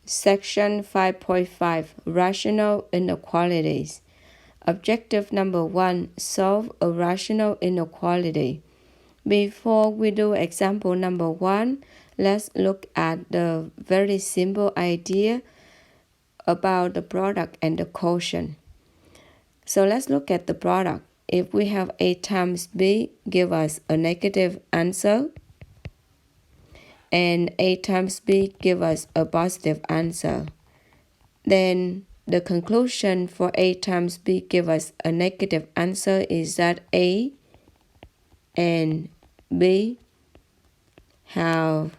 Section 5.5 Rational Inequalities. Objective number 1. Solve a rational inequality. Before we do example number 1, let's look at the very simple idea about the product and the quotient. So let's look at the product. If we have A times B, give us a negative answer, and A times B give us a positive answer. Then the conclusion for A times B give us a negative answer is that A and B have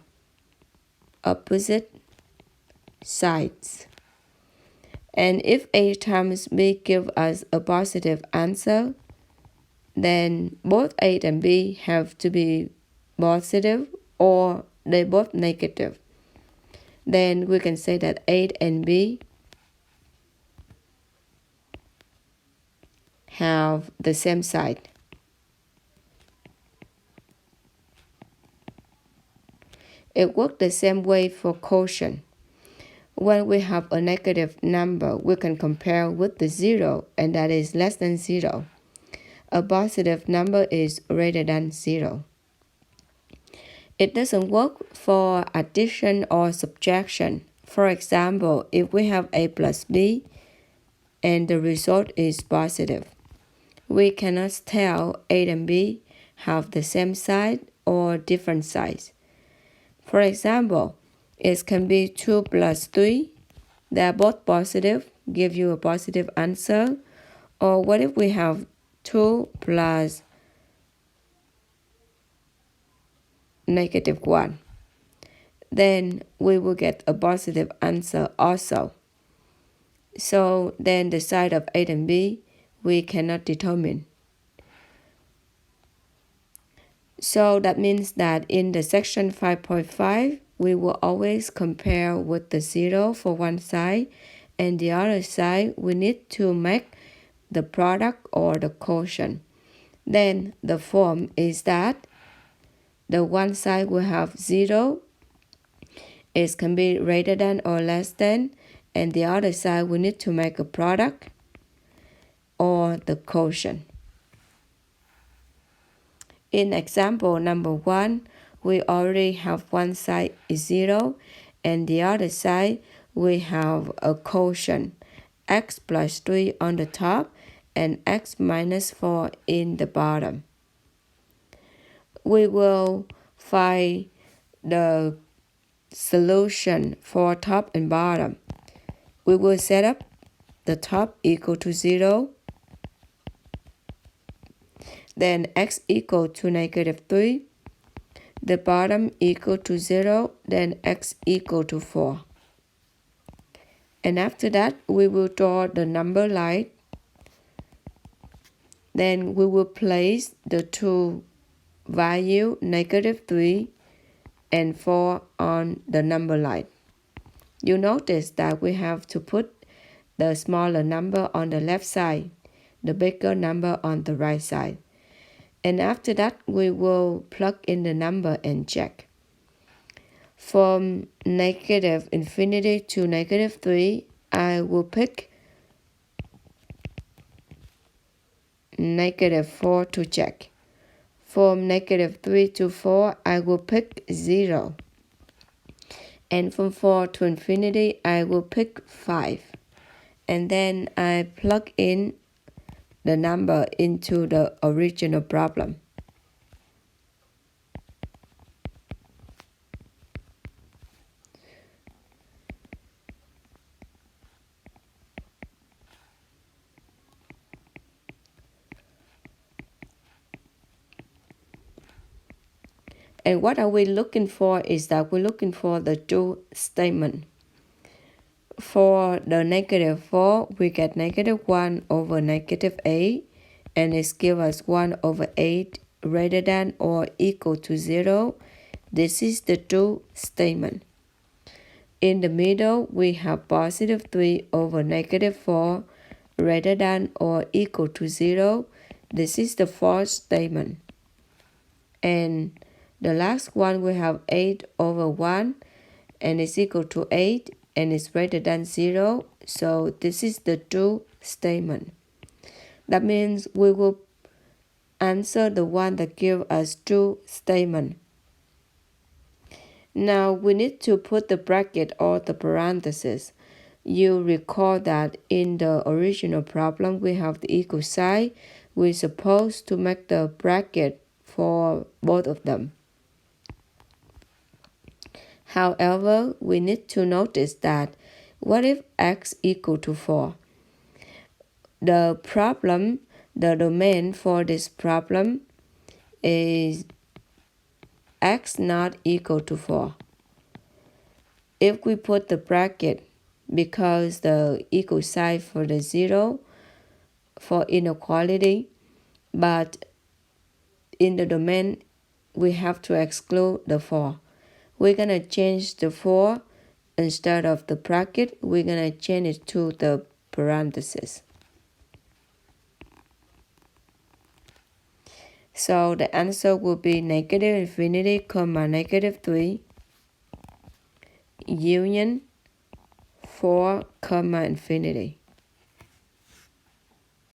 opposite sides. And if A times B give us a positive answer, then both A and B have to be positive or they both negative. Then we can say that A and B have the same side. It works the same way for quotient. When we have a negative number, we can compare with the 0, and that is less than 0. A positive number is greater than 0. It doesn't work for addition or subtraction. For example, if we have A plus B and the result is positive, we cannot tell A and B have the same side or different sides. For example, it can be 2 plus 3. They are both positive, give you a positive answer. Or what if we have 2 plus negative 1? Then we will get a positive answer also. So then the side of A and B we cannot determine. So that means that in the section 5.5, we will always compare with the 0 for one side, and the other side we need to make the product or the quotient. Then the form is that the one side will have 0, it can be greater than or less than, and the other side we need to make a product or the quotient. In example number 1, we already have one side is 0, and the other side we have a quotient, x plus 3 on the top and x minus 4 in the bottom. We will find the solution for top and bottom. We will set up the top equal to 0, then x equal to negative 3, the bottom equal to 0, then x equal to 4. And after that, we will draw the number line. Then we will place the two value negative 3 and 4 on the number line. You notice that we have to put the smaller number on the left side, the bigger number on the right side. And after that, we will plug in the number and check. From negative infinity to negative 3, I will pick negative 4 to check. From negative 3 to 4, I will pick 0. And from 4 to infinity, I will pick 5. And then I plug in the number into the original problem. And what are we looking for is that we're looking for the do statement. For the negative 4, we get negative 1 over negative 8, and it gives us 1 over 8 greater than or equal to 0. This is the do statement. In the middle, we have positive 3 over negative 4 greater than or equal to 0. This is the for statement. And the last one, we have 8 over 1, and it's equal to 8. and is greater than 0. So this is the true statement. That means we will answer the one that gives us true statement. Now we need to put the bracket or the parenthesis. You recall that in the original problem we have the equal sign. We're supposed to make the bracket for both of them. However, we need to notice that what if x equal to 4? The domain for this problem is x not equal to 4. If we put the bracket, because the equal sign for the 0 for inequality, but in the domain we have to exclude the 4. We're going to change the 4 instead of the bracket. We're going to change it to the parenthesis. So the answer will be negative infinity comma negative 3 union 4 comma infinity.